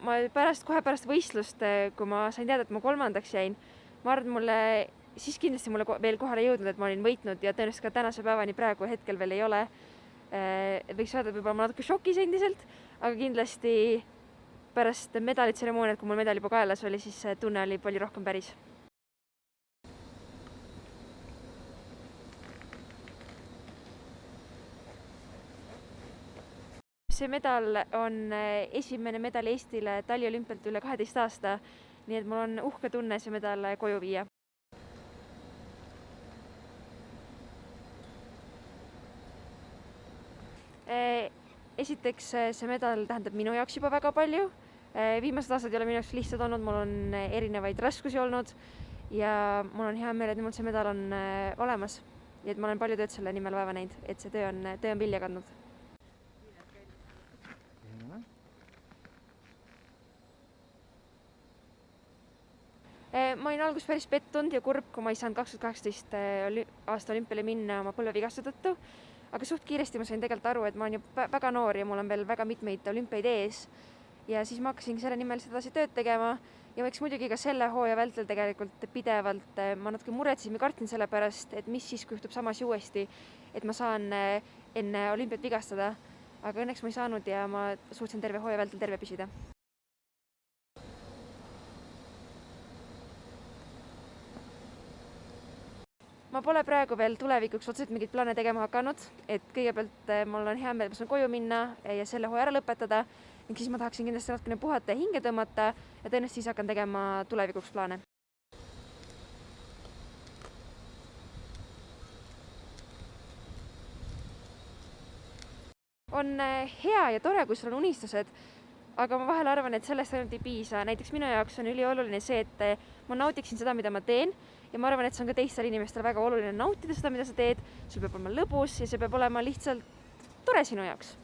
ma kohe pärast võistlust, kui ma sain teada, et ma 3. jäin, ma arvan, siis kindlasti mulle veel kohale jõudnud, et ma olin võitnud ja tõenäoliselt ka tänase päevani praegu hetkel veel ei ole. Võiks öelda, et võib-olla ma natuke šokis endiselt, aga kindlasti pärast medalitseremooniat, kui mul medal juba kaelas oli, siis tunne oli palju rohkem päris. See medal on esimene medal Eestile taliolümpialt üle 12 aasta, nii et mul on uhke tunne see medal koju viia. Esiteks, see medal tähendab minu jaoks juba väga palju. Viimased aastad ei ole minu jaoks lihtsalt olnud, mul on erinevaid raskusi olnud ja mul on hea meel, et mul see medal on olemas. Nii et ma olen palju tööd selle nimel vaeva näinud, et see töö on vilja kandnud. Ma olin alguses päris pettunud ja kurb, kui ma ei saanud 2018 aasta olümpiale minna oma põlvevigastuse tõttu, aga suht kiiresti ma sain tegelikult aru, et ma olen ju väga noor ja mul on veel väga mitmeid olümpiaid ees ja siis ma hakkasin selle nimel edasi tööd tegema ja eks muidugi ka selle hooaja vältel tegelikult pidevalt ma natuke muretsesin ja kartsin selle pärast, et mis siis, kui juhtub samas uuesti, et ma saan enne olümpiat vigastada, aga õnneks ma ei saanud ja ma suutsin terve hooaja vältel terve püsida. Ma pole praegu veel tulevikuks otseselt mingeid plaane tegema hakanud, et kõigepealt mul on hea meel, et ma saan koju minna ja selle hooaja ära lõpetada ning siis ma tahaksin kindlasti natukene puhata ja hinge tõmmata ja tõenäoliselt siis hakkan tegema tulevikuks plaane. On hea ja tore, kui sul on unistused, aga ma vahel arvan, et sellest ainult ei piisa. Näiteks minu jaoks on ülioluline see, et ma nautiksin seda, mida ma teen ja ma arvan, et see on ka teistel inimestel väga oluline nautida seda, mida sa teed. Sul peab olema lõbus ja see peab olema lihtsalt tore sinu jaoks.